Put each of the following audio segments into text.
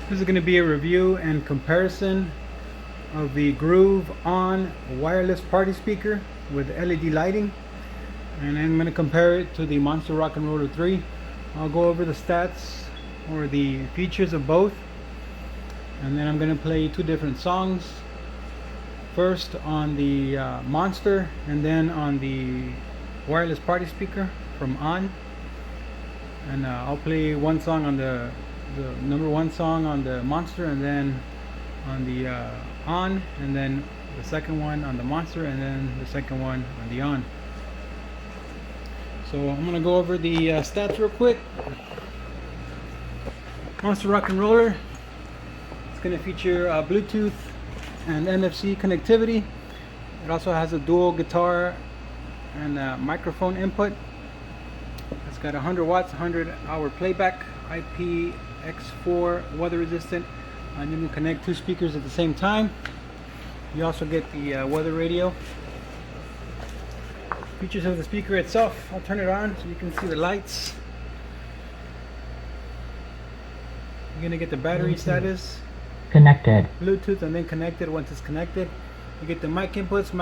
This is going to be a review and comparison of the Groove Onn wireless party speaker with LED lighting, and I'm going to compare it to the Monster Rockin Roller 3. I'll go over the stats or the features of both, and then I'm going to play two different songs, first on the Monster and then on the wireless party speaker from Onn. And I'll play one song on the number one song on the Monster, and then on the Onn, and then the second one on the Monster, and then the second one on the Onn. So I'm gonna go over the stats real quick. Monster Rockin Roller, it's gonna feature Bluetooth and NFC connectivity. It also has a dual guitar and microphone input. It's got 100 watts, 100-hour playback, IPX4 weather resistant, and you can connect two speakers at the same time. You also get the weather radio. Features of the speaker itself, I'll turn it on so you can see the lights. You're going to get the battery status, connected, Bluetooth, and then connected once it's connected. You get the mic inputs,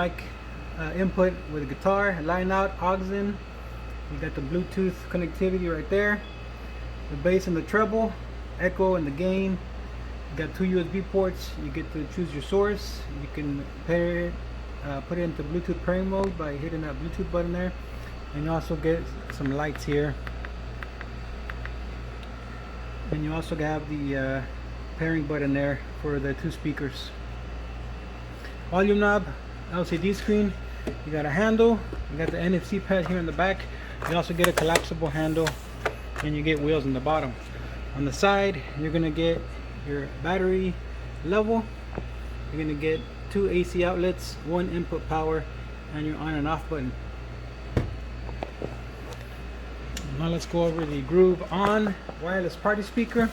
input with a guitar, line out, aux in. You got the Bluetooth connectivity right there, the bass and the treble, echo and the gain. You got two USB ports. You get to choose your source. You can pair it, put it into Bluetooth pairing mode by hitting that Bluetooth button there, and you also get some lights here. And you also have the pairing button there for the two speakers. Volume knob, LCD screen. You got a handle. You got the NFC pad here in the back. You also get a collapsible handle, and you get wheels in the bottom. On the side, you're gonna get your battery level. You're gonna get two AC outlets, one input power, and your on and off button. Now let's go over the Groove Onn wireless party speaker.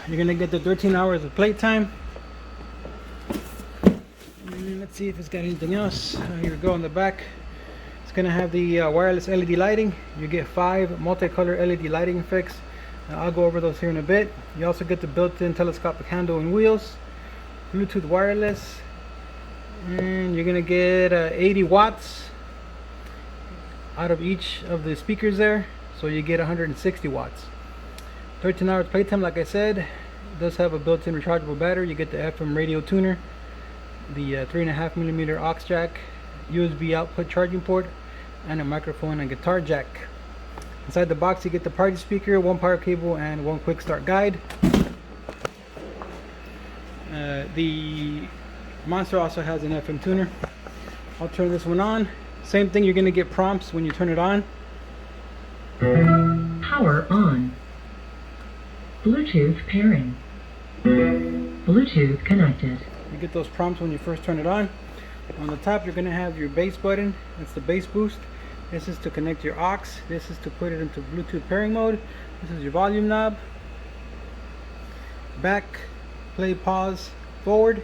You're gonna get the 13 hours of playtime. And let's see if it's got anything else. Here we go on the back. It's gonna have the wireless LED lighting. You get 5 multicolor LED lighting effects. I'll go over those here in a bit. You also get the built-in telescopic handle and wheels, Bluetooth wireless, and you're gonna get 80 watts out of each of the speakers there, so you get 160 watts. 13 hours playtime, like I said. It does have a built-in rechargeable battery. You get the FM radio tuner, the 3.5mm aux jack, USB output charging port, and a microphone and guitar jack. Inside the box you get the party speaker, one power cable, and one quick start guide. The Monster also has an FM tuner. I'll turn this one on. Same thing, you're going to get prompts when you turn it on. power on, Bluetooth pairing, Bluetooth connected. You get those prompts when you first turn it on. On the top you're going to have your bass button. That's the bass boost. This is to connect your aux. This is to put it into Bluetooth pairing mode. This is your volume knob. Back, play, pause, forward.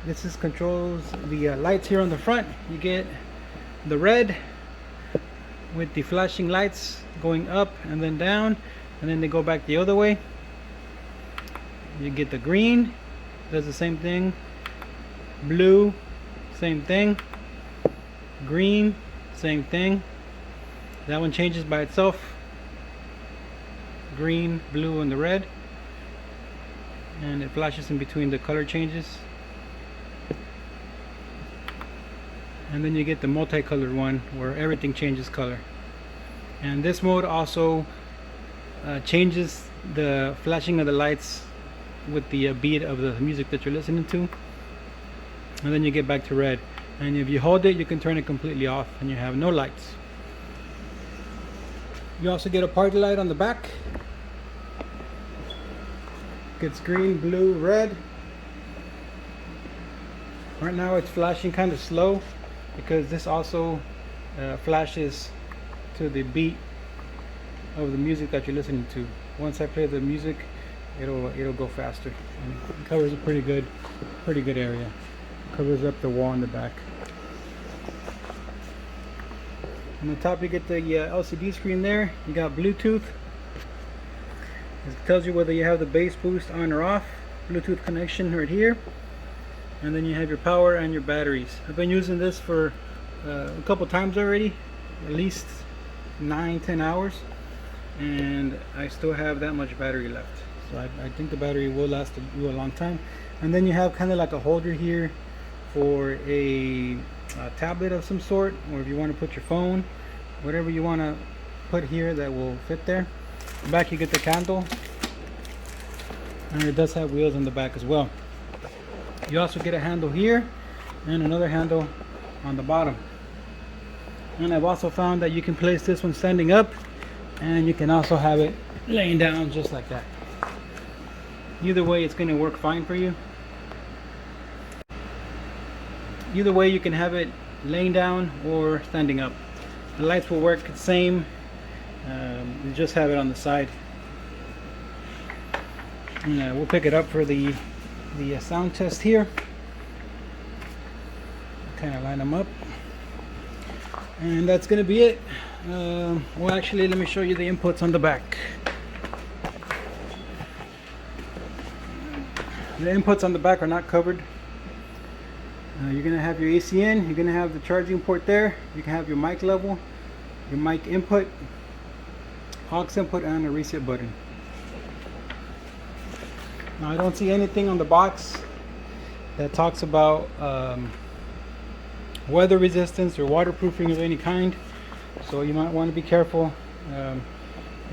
This is controls the lights here on the front. You get the red with the flashing lights going up and then down, and then they go back the other way. You get the green, does the same thing. Blue, same thing. Green, same thing. That one changes by itself. Green, blue, and the red, and it flashes in between the color changes. And then you get the multicolored one where everything changes color. And this mode also changes the flashing of the lights with the beat of the music that you're listening to. And then you get back to red. And if you hold it, you can turn it completely off and you have no lights. You also get a party light on the back. Gets green, blue, red. Right now it's flashing kind of slow because this also flashes to the beat of the music that you're listening to. Once I play the music, it'll go faster. And it covers a pretty good area. Covers up the wall in the back. On the top you get the LCD screen there. You got Bluetooth. It tells you whether you have the bass boost on or off, Bluetooth connection right here, and then you have your power and your batteries. I've been using this for a couple times already, at least 9-10 hours, and I still have that much battery left. So I think the battery will last you a long time. And then you have kind of like a holder here for a tablet of some sort, or if you want to put your phone, whatever you want to put here that will fit there. Back you get the candle, and it does have wheels on the back as well. You also get a handle here and another handle on the bottom. And I've also found that you can place this one standing up, and you can also have it laying down just like that. Either way, it's going to work fine for you. Either way, you can have it laying down or standing up. The lights will work the same. You just have it on the side. And, we'll pick it up for the sound test here. Kind of line them up, and that's going to be it. Well, actually, let me show you the inputs on the back. The inputs on the back are not covered. You're going to have your AC in, you're going to have the charging port there, you can have your mic level, your mic input, aux input, and a reset button. Now I don't see anything on the box that talks about weather resistance or waterproofing of any kind, so you might want to be careful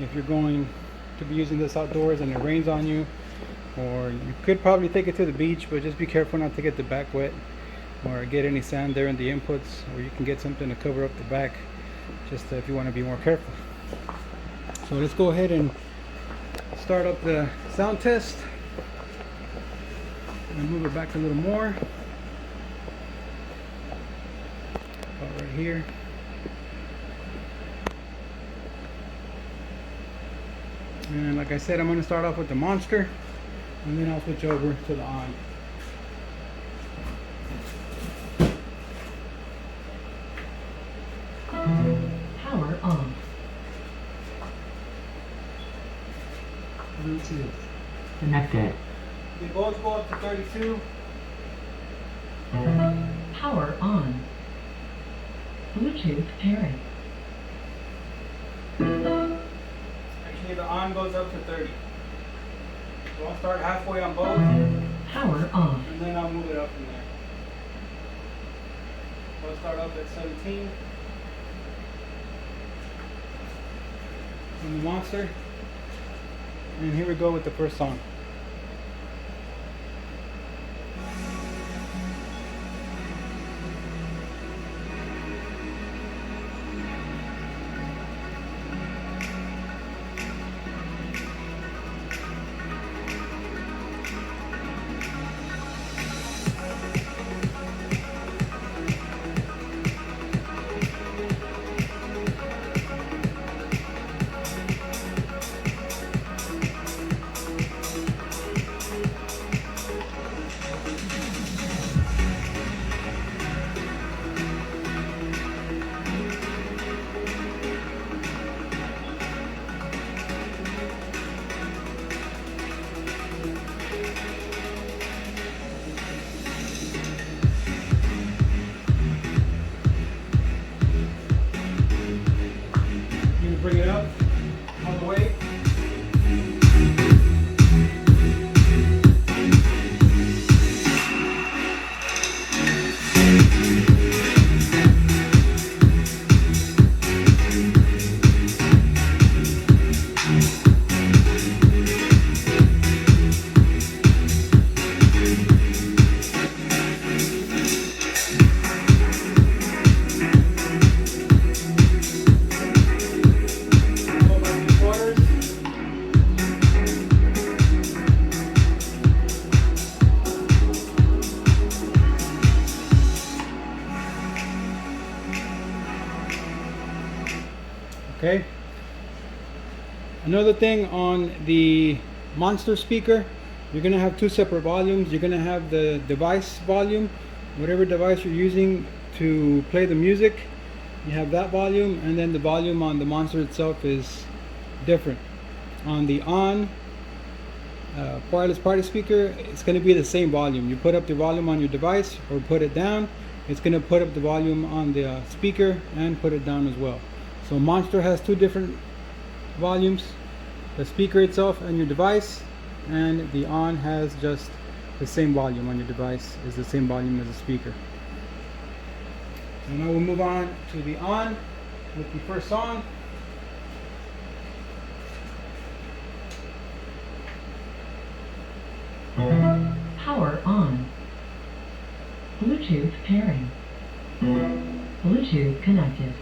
if you're going to be using this outdoors and it rains on you. Or you could probably take it to the beach, but just be careful not to get the back wet or get any sand there in the inputs, or you can get something to cover up the back, just if you want to be more careful. So let's go ahead and start up the sound test and move it back a little more. About right here. And like I said, I'm going to start off with the Monster, and then I'll switch over to the On. Power on. Bluetooth connected. They both go up to 32. Power on. Bluetooth pairing. Actually, the On goes up to 30. So I'll start halfway on both, Power on. and then I'll move it up from there. So I'll start up at 17 on the Monster. And here we go with the first song. Bring it up all the way. Okay. Another thing on the Monster speaker, you're going to have two separate volumes. You're going to have the device volume, whatever device you're using to play the music, you have that volume, and then the volume on the Monster itself is different. On the On, wireless party speaker, it's going to be the same volume. You put up the volume on your device or put it down, it's going to put up the volume on the speaker and put it down as well. So Monster has two different volumes, the speaker itself and your device, and the On has just the same volume on your device, is the same volume as the speaker. So now we'll move on to the On with the first song. Power on. Bluetooth pairing. Bluetooth connected.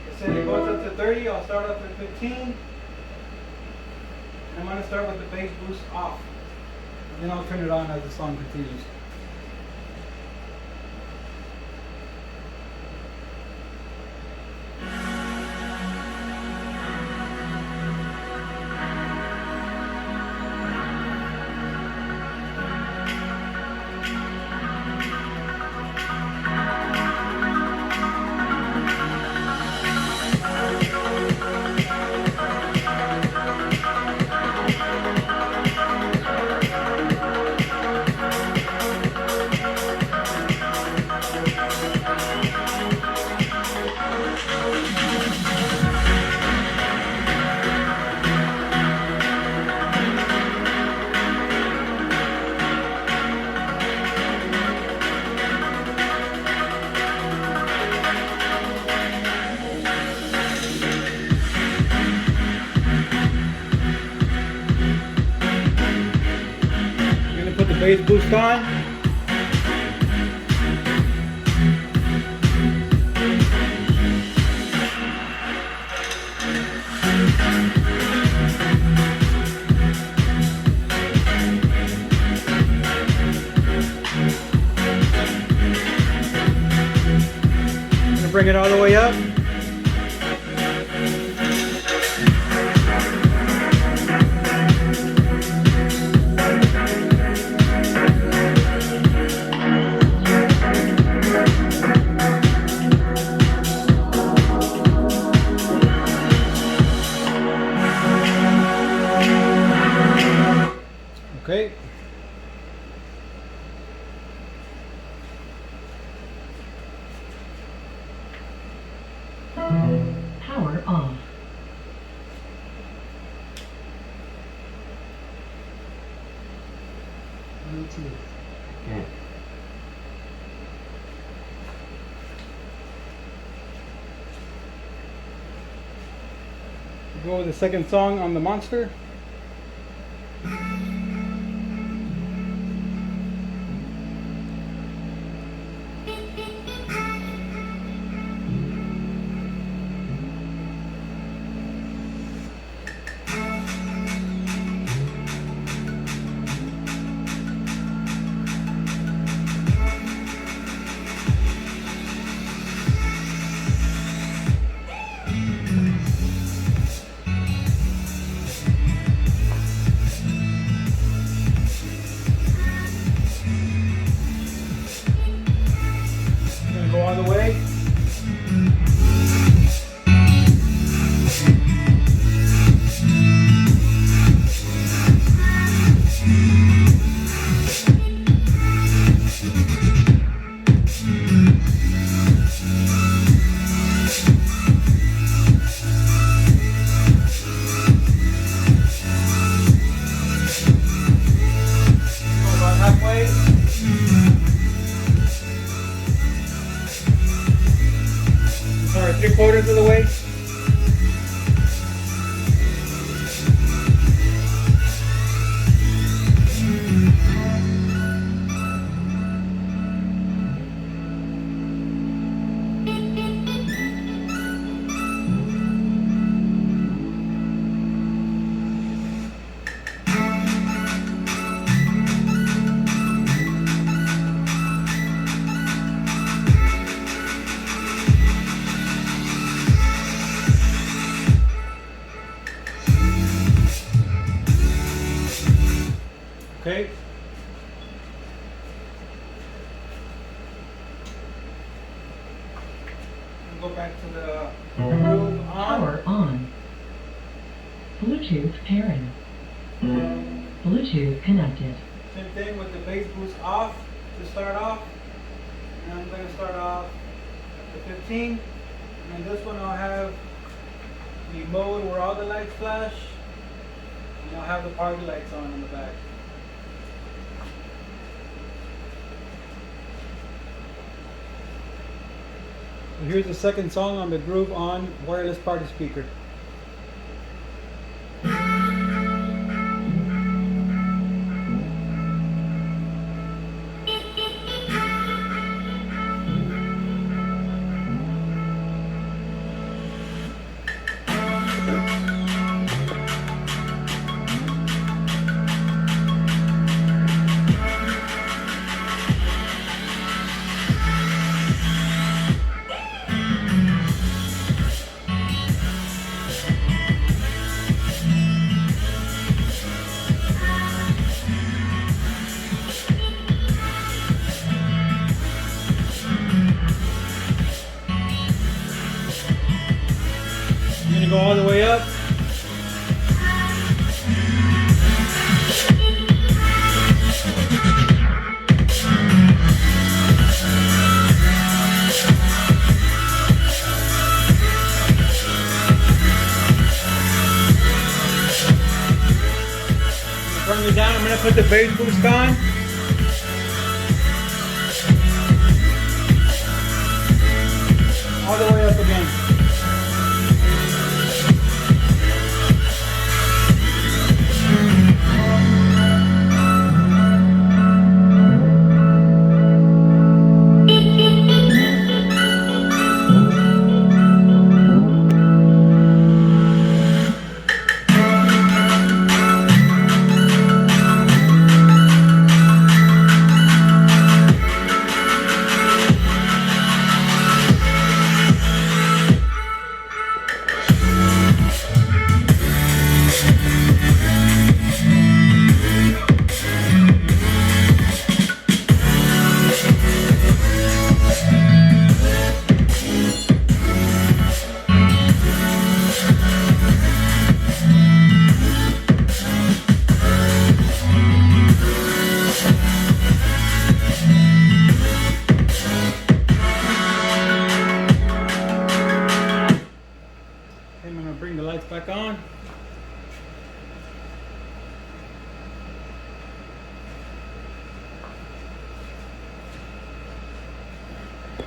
It said it goes up to 30, I'll start up at 15. I'm going to start with the bass boost off. And then I'll turn it on as the song continues. Bass boost on. I'm gonna bring it all the way up. Okay. Power off. Bluetooth. Okay. Go with the second song on the Monster. Go all the way. Go about halfway. Sorry, 3/4 of the way. Okay. Go back to the Groove Onn. Power on. Bluetooth pairing. Bluetooth connected. Same thing with the bass boost off to start off. And I'm going to start off at the 15. And this one I'll have the mode where all the lights flash. And I'll have the party lights on in the back. So here's the second song on the Groove Onn wireless party speaker. I'm going to go all the way up. Turn it down. I'm going to put the bass boost on. All the way up again. I'm going to bring the lights back on.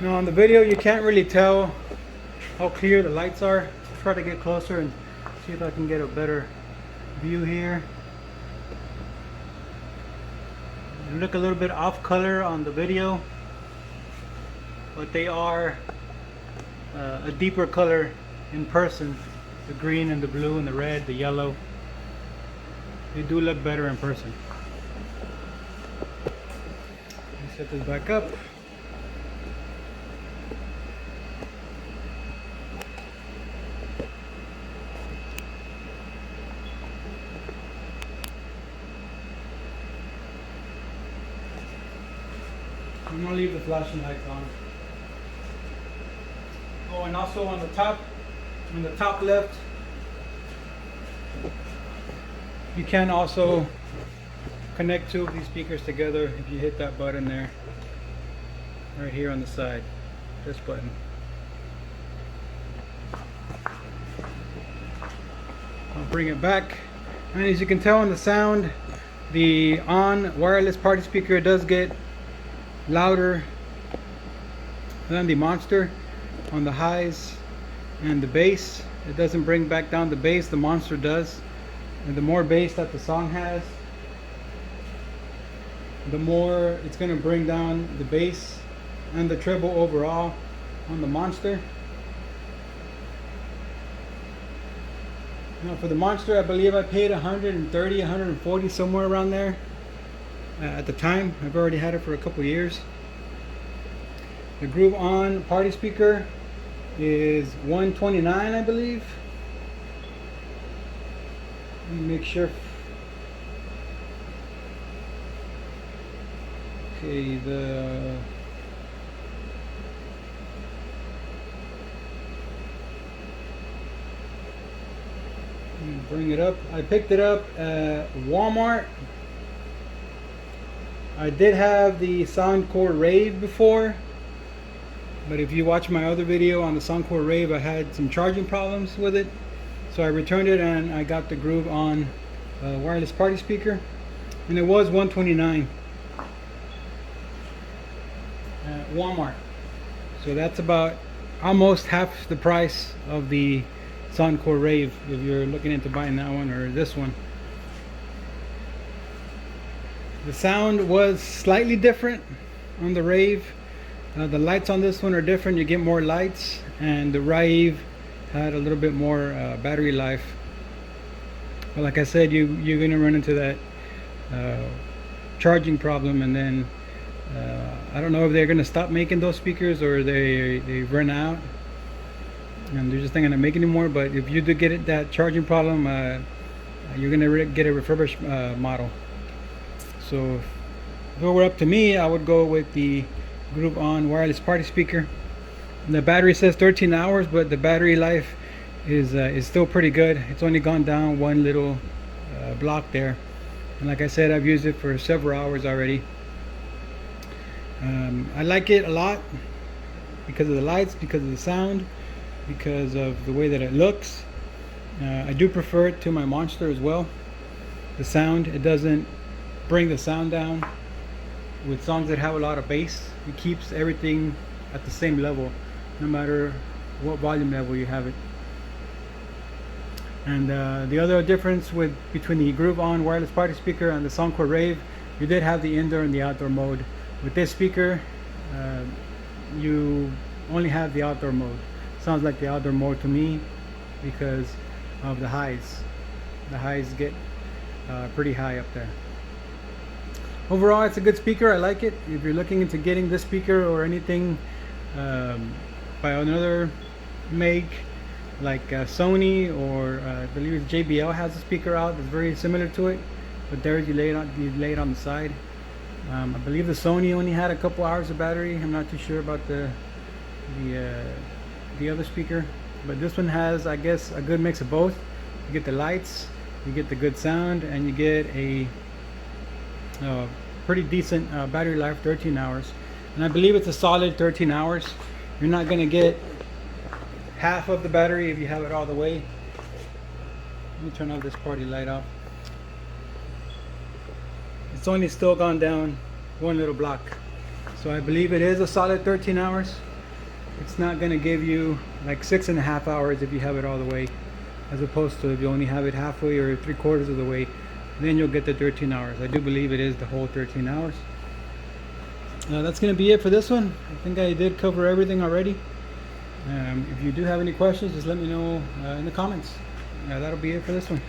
Now on the video you can't really tell how clear the lights are. I'll try to get closer and see if I can get a better view here. They look a little bit off color on the video, but they are a deeper color in person. The green and the blue and the red, the yellow, they do look better in person. Let me set this back up. I'm gonna leave the flashing lights on. Oh, and also on the top left, you can also connect two of these speakers together if you hit that button there, right here on the side, this button. I'll bring it back, and as you can tell in the sound, the Onn wireless party speaker does get louder than the Monster on the highs and the bass. It doesn't bring back down the bass, the Monster does. And the more bass that the song has, the more it's going to bring down the bass and the treble overall on the Monster. Now for the Monster, I believe I paid 130, 140, somewhere around there at the time. I've already had it for a couple years. The Groove Onn party speaker is $129, I believe. Let me make sure. Okay, the Bring it up. I picked it up at Walmart. I did have the Soundcore Rave before, but if you watch my other video on the Soundcore Rave, I had some charging problems with it, so I returned it and I got the Groove Onn wireless party speaker, and it was $129 at Walmart. So that's about almost half the price of the Soundcore Rave if you're looking into buying that one or this one. The sound was slightly different on the Rave. The lights on this one are different. You get more lights, and the Rave had a little bit more battery life. But like I said, you're gonna run into that charging problem, and then I don't know if they're gonna stop making those speakers or they run out and they're just not gonna make anymore. But if you do get that charging problem, you're gonna get a refurbished model. So if it were up to me, I would go with the Groove Onn wireless party speaker. And the battery says 13 hours, but the battery life is still pretty good. It's only gone down one little block there, and like I said, I've used it for several hours already. I like it a lot because of the lights, because of the sound, because of the way that it looks. I do prefer it to my Monster as well. The sound, it doesn't bring the sound down. With songs that have a lot of bass, it keeps everything at the same level, no matter what volume level you have it. And the other difference between the Groove Onn wireless party speaker and the Soundcore Rave, you did have the indoor and the outdoor mode. With this speaker, you only have the outdoor mode. Sounds like the outdoor mode to me because of the highs. The highs get pretty high up there. Overall, it's a good speaker. I like it. If you're looking into getting this speaker or anything by another make, like Sony, or I believe JBL has a speaker out that's very similar to it, but there you lay it on the side. I believe the Sony only had a couple hours of battery. I'm not too sure about the other speaker, but this one has, I guess, a good mix of both. You get the lights, you get the good sound, and you get a pretty decent battery life, 13 hours. And I believe it's a solid 13 hours. You're not going to get half of the battery if you have it all the way. Let me turn off this party light off. It's only still gone down one little block. So I believe it is a solid 13 hours. It's not going to give you like 6.5 hours if you have it all the way, as opposed to if you only have it halfway or 3/4 of the way, then you'll get the 13 hours. I do believe it is the whole 13 hours. That's going to be it for this one. I think I did cover everything already. If you do have any questions, just let me know in the comments. That'll be it for this one.